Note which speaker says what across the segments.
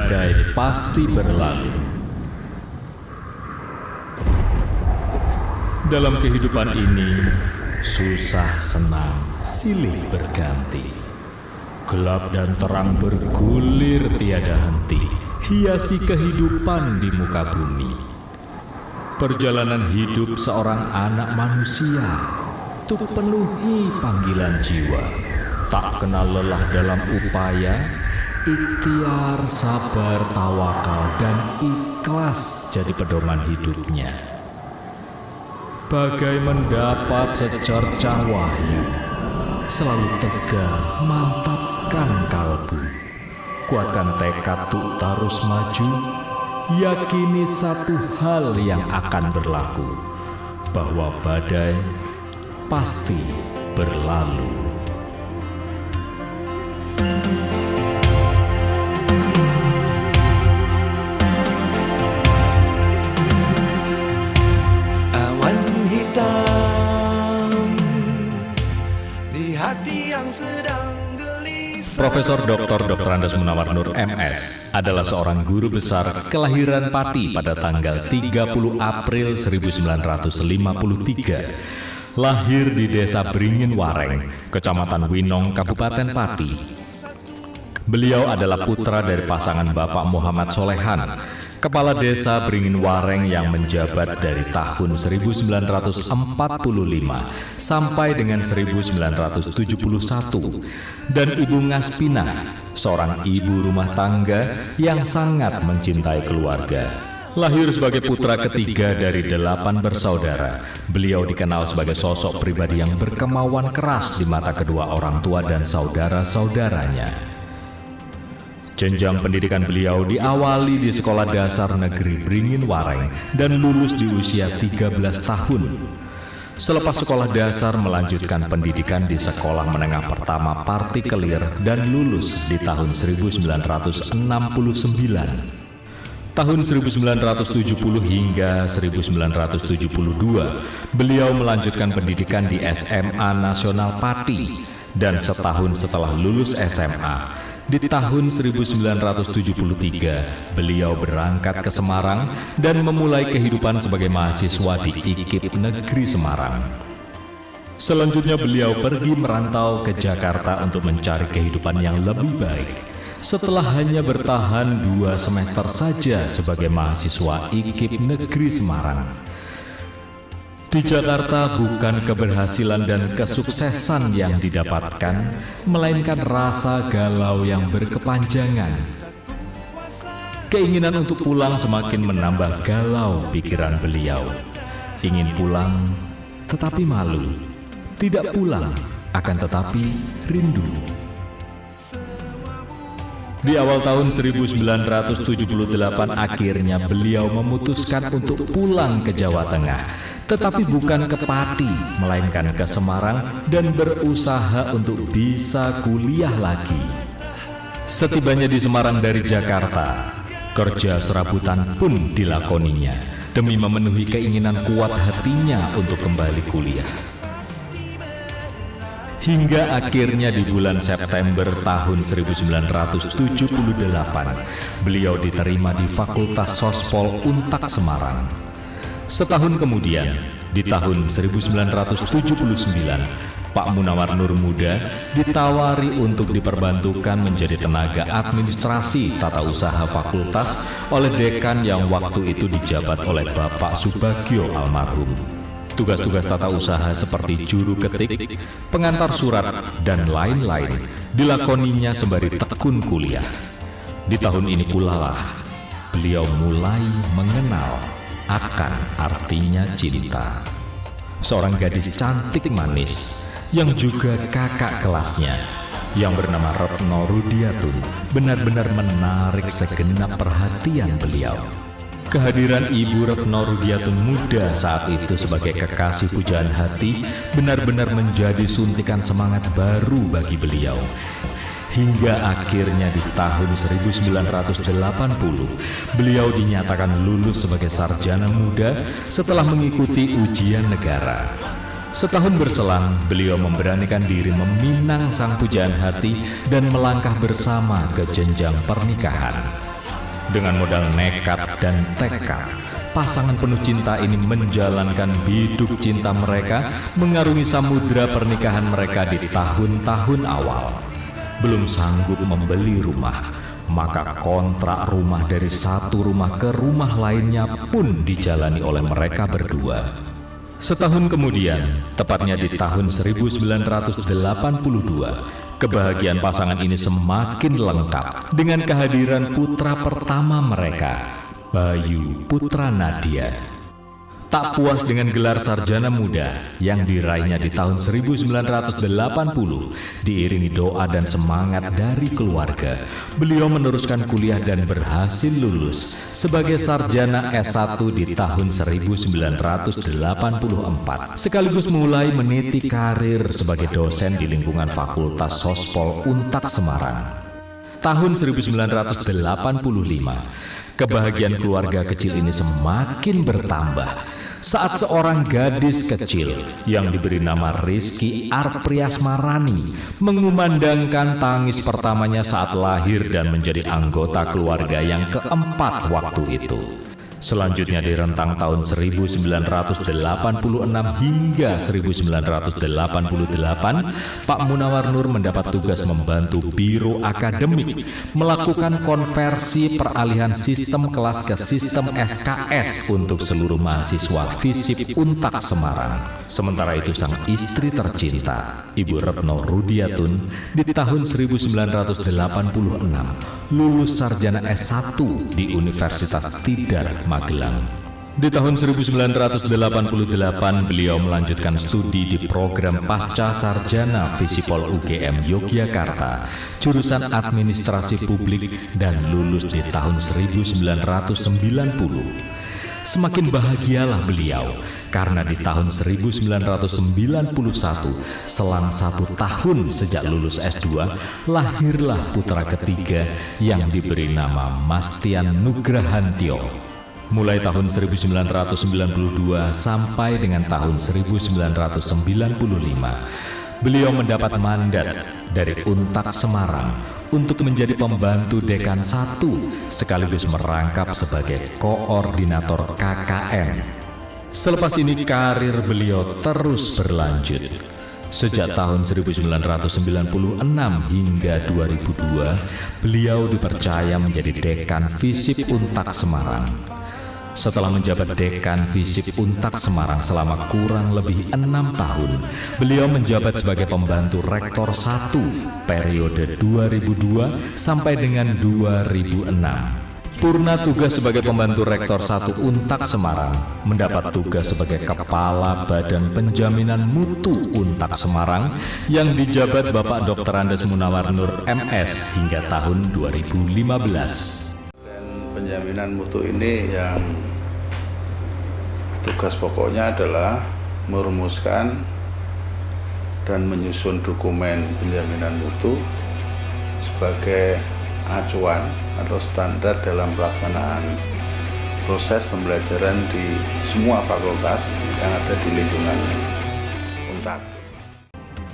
Speaker 1: badai pasti berlalu. Dalam kehidupan ini, susah senang silih berganti. Gelap dan terang bergulir tiada henti, hiasi kehidupan di muka bumi. Perjalanan hidup seorang anak manusia untuk penuhi panggilan jiwa, tak kenal lelah dalam upaya, ikhtiar, sabar, tawakal, dan ikhlas jadi pedoman hidupnya. Bagai mendapat secercah wahyu, selalu tegar, mantapkan kalbu, kuatkan tekad untuk terus maju, yakini satu hal yang akan berlaku, bahwa badai pasti berlalu.
Speaker 2: Awan hitam di hati yang sedang gelisah.
Speaker 1: Profesor Dr. Andes Munawar Nur MS adalah seorang guru besar kelahiran Pati pada tanggal 30 April 1953. Lahir di Desa Beringin Wareng, Kecamatan Winong, Kabupaten Pati. Beliau adalah putra dari pasangan Bapak Muhammad Solehan, Kepala Desa Beringin Wareng yang menjabat dari tahun 1945 sampai dengan 1971, dan Ibu Ngaspina, seorang ibu rumah tangga yang sangat mencintai keluarga. Lahir sebagai putra ketiga dari 8 bersaudara, beliau dikenal sebagai sosok pribadi yang berkemauan keras di mata kedua orang tua dan saudara-saudaranya. Jenjang pendidikan beliau diawali di Sekolah Dasar Negeri Beringin Wareng dan lulus di usia 13 tahun. Selepas sekolah dasar melanjutkan pendidikan di Sekolah Menengah Pertama Partikelir dan lulus di tahun 1969. Tahun 1970 hingga 1972, beliau melanjutkan pendidikan di SMA Nasional Pati, dan setahun setelah lulus SMA, di tahun 1973, beliau berangkat ke Semarang dan memulai kehidupan sebagai mahasiswa di IKIP Negeri Semarang. Selanjutnya beliau pergi merantau ke Jakarta untuk mencari kehidupan yang lebih baik. Setelah hanya bertahan 2 semester saja sebagai mahasiswa IKIP Negeri Semarang. Di Jakarta bukan keberhasilan dan kesuksesan yang didapatkan, melainkan rasa galau yang berkepanjangan. Keinginan untuk pulang semakin menambah galau pikiran beliau. Ingin pulang, tetapi malu. Tidak pulang, akan tetapi rindu. Di awal tahun 1978 akhirnya beliau memutuskan untuk pulang ke Jawa Tengah, tetapi bukan ke Pati, melainkan ke Semarang dan berusaha untuk bisa kuliah lagi. Setibanya di Semarang dari Jakarta, kerja serabutan pun dilakoninya demi memenuhi keinginan kuat hatinya untuk kembali kuliah. Hingga akhirnya di bulan September tahun 1978, beliau diterima di Fakultas Sospol Untak Semarang. Setahun kemudian, di tahun 1979, Pak Munawar Nur Muda ditawari untuk diperbantukan menjadi tenaga administrasi tata usaha fakultas oleh dekan yang waktu itu dijabat oleh Bapak Subagio almarhum. Tugas-tugas tata usaha seperti juru ketik, pengantar surat, dan lain-lain dilakoninya sembari tekun kuliah. Di tahun ini pula lah beliau mulai mengenal akan artinya cinta. Seorang gadis cantik manis yang juga kakak kelasnya yang bernama Retno Rudiatun benar-benar menarik segenap perhatian beliau. Kehadiran Ibu Retno Rudiatun muda saat itu sebagai kekasih pujaan hati benar-benar menjadi suntikan semangat baru bagi beliau. Hingga akhirnya di tahun 1980, beliau dinyatakan lulus sebagai sarjana muda setelah mengikuti ujian negara. Setahun berselang, beliau memberanikan diri meminang sang pujaan hati dan melangkah bersama ke jenjang pernikahan. Dengan modal nekat dan tekad, pasangan penuh cinta ini menjalankan biduk cinta mereka mengarungi samudera pernikahan mereka di tahun-tahun awal. Belum sanggup membeli rumah, maka kontrak rumah dari satu rumah ke rumah lainnya pun dijalani oleh mereka berdua. Setahun kemudian, tepatnya di tahun 1982, kebahagiaan pasangan ini semakin lengkap dengan kehadiran putra pertama mereka, Bayu Putra Nadia. Tak puas dengan gelar sarjana muda yang diraihnya di tahun 1980, diiringi doa dan semangat dari keluarga, beliau meneruskan kuliah dan berhasil lulus sebagai sarjana S1 di tahun 1984, sekaligus mulai meniti karir sebagai dosen di lingkungan Fakultas Sospol Untak Semarang. Tahun 1985, kebahagiaan keluarga kecil ini semakin bertambah saat seorang gadis kecil yang diberi nama Rizky Arpriasmarani mengumandangkan tangis pertamanya saat lahir dan menjadi anggota keluarga yang keempat waktu itu. Selanjutnya di rentang tahun 1986 hingga 1988, Pak Munawar Nur mendapat tugas membantu Biro Akademik melakukan konversi peralihan sistem kelas ke sistem SKS untuk seluruh mahasiswa FISIP Untak Semarang. Sementara itu sang istri tercinta, Ibu Retno Rudiatun, di tahun 1986 lulus sarjana S1 di Universitas Tidar, Magelang. Di tahun 1988 beliau melanjutkan studi di program Pasca Sarjana Visipol UGM Yogyakarta, jurusan Administrasi Publik, dan lulus di tahun 1990. Semakin bahagialah beliau karena di tahun 1991, selang 1 tahun sejak lulus S2, lahirlah putra ketiga yang diberi nama Mastian Nugrahantio. Mulai tahun 1992 sampai dengan tahun 1995, beliau mendapat mandat dari Untak Semarang untuk menjadi pembantu Dekan 1 sekaligus merangkap sebagai koordinator KKN. Selepas ini karir beliau terus berlanjut. Sejak tahun 1996 hingga 2002, beliau dipercaya menjadi Dekan FISIP Untak Semarang. Setelah menjabat Dekan FISIP Untak Semarang selama kurang lebih 6 tahun, beliau menjabat sebagai pembantu Rektor 1 periode 2002 sampai dengan 2006. Purna tugas sebagai pembantu Rektor 1 Untak Semarang, mendapat tugas sebagai Kepala Badan Penjaminan Mutu Untak Semarang yang dijabat Bapak Dr. Andes Munawar Nur MS hingga tahun 2015.
Speaker 3: Dan penjaminan mutu ini yang tugas pokoknya adalah merumuskan dan menyusun dokumen penjaminan mutu sebagai acuan atau standar dalam pelaksanaan proses pembelajaran di semua fakultas yang ada di lingkungan Untak.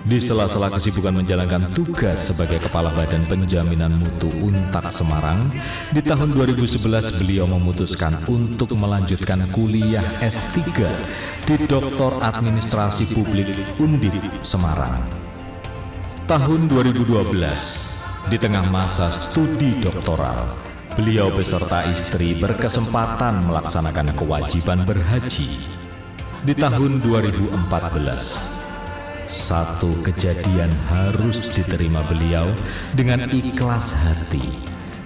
Speaker 1: Di sela-sela kesibukan menjalankan tugas sebagai Kepala Badan Penjaminan Mutu Untak Semarang, di tahun 2011 beliau memutuskan untuk melanjutkan kuliah S3 di Doktor Administrasi Publik Undip Semarang. Tahun 2012, di tengah masa studi doktoral, beliau beserta istri berkesempatan melaksanakan kewajiban berhaji. Di tahun 2014, satu kejadian harus diterima beliau dengan ikhlas hati,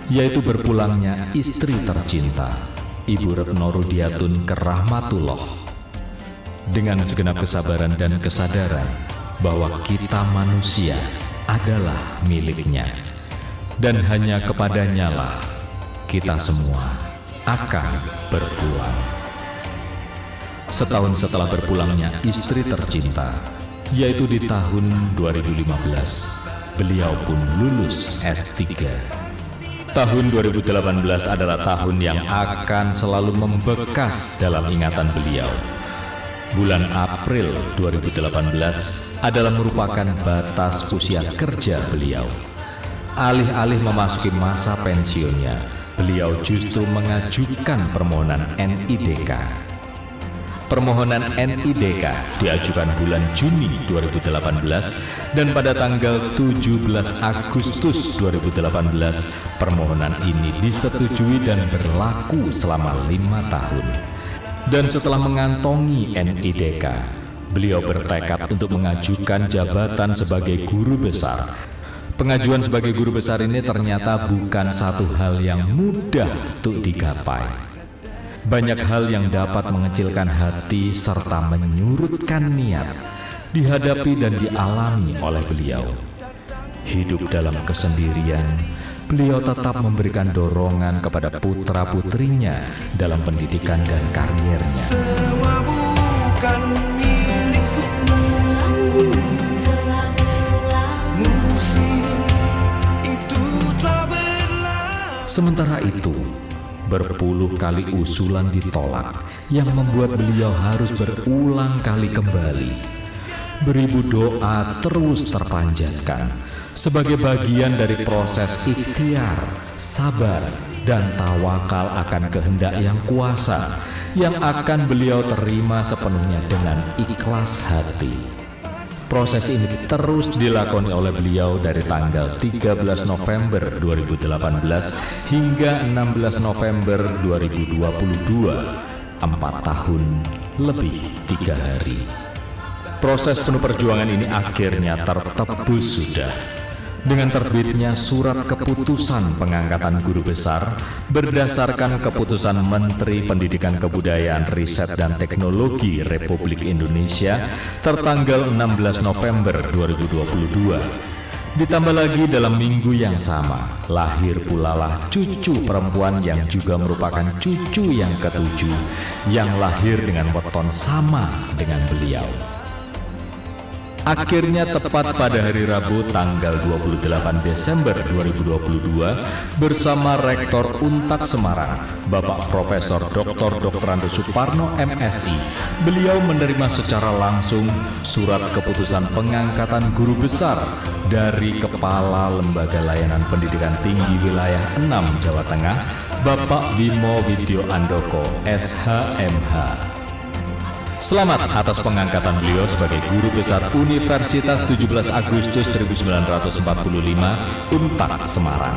Speaker 1: yaitu berpulangnya istri tercinta, Ibu Retno Rudiatun ke rahmatullah. Dengan segenap kesabaran dan kesadaran bahwa kita manusia adalah miliknya, dan hanya kepadanya lah kita semua akan berpulang. Setahun setelah berpulangnya istri tercinta, yaitu di tahun 2015, beliau pun lulus S3. Tahun 2018 adalah tahun yang akan selalu membekas dalam ingatan beliau. Bulan April 2018 adalah merupakan batas usia kerja beliau. Alih-alih memasuki masa pensiunnya, beliau justru mengajukan permohonan NIDK. Permohonan NIDK diajukan bulan Juni 2018 dan pada tanggal 17 Agustus 2018 permohonan ini disetujui dan berlaku selama 5 tahun. Dan setelah mengantongi NIDK, beliau bertekad untuk mengajukan jabatan sebagai guru besar. Pengajuan sebagai guru besar ini ternyata bukan satu hal yang mudah untuk digapai. Banyak hal yang dapat mengecilkan hati serta menyurutkan niat dihadapi dan dialami oleh beliau. Hidup dalam kesendirian, beliau tetap memberikan dorongan kepada putra-putrinya dalam pendidikan dan karirnya.
Speaker 2: Semua bukan milikku, musim itu telah berlalu.
Speaker 1: Sementara itu, berpuluh kali usulan ditolak yang membuat beliau harus berulang kali kembali. Beribu doa terus terpanjatkan sebagai bagian dari proses ikhtiar, sabar, dan tawakal akan kehendak yang kuasa yang akan beliau terima sepenuhnya dengan ikhlas hati. Proses ini terus dilakoni oleh beliau dari tanggal 13 November 2018 hingga 16 November 2022, 4 tahun lebih 3 hari. Proses penuh perjuangan ini akhirnya tertebus sudah dengan terbitnya surat keputusan pengangkatan guru besar berdasarkan keputusan Menteri Pendidikan Kebudayaan Riset dan Teknologi Republik Indonesia tertanggal 16 November 2022. Ditambah lagi dalam minggu yang sama, lahir pula lah cucu perempuan yang juga merupakan cucu yang ketujuh yang lahir dengan weton sama dengan beliau. Akhirnya tepat pada hari Rabu tanggal 28 Desember 2022 bersama Rektor Untak Semarang, Bapak Profesor Dr. Andes Suparno MSI, beliau menerima secara langsung surat keputusan pengangkatan guru besar dari Kepala Lembaga Layanan Pendidikan Tinggi Wilayah 6 Jawa Tengah, Bapak Bimo Widyo Andoko, SHMH. Selamat atas pengangkatan beliau sebagai Guru Besar Universitas 17 Agustus 1945 Untak Semarang.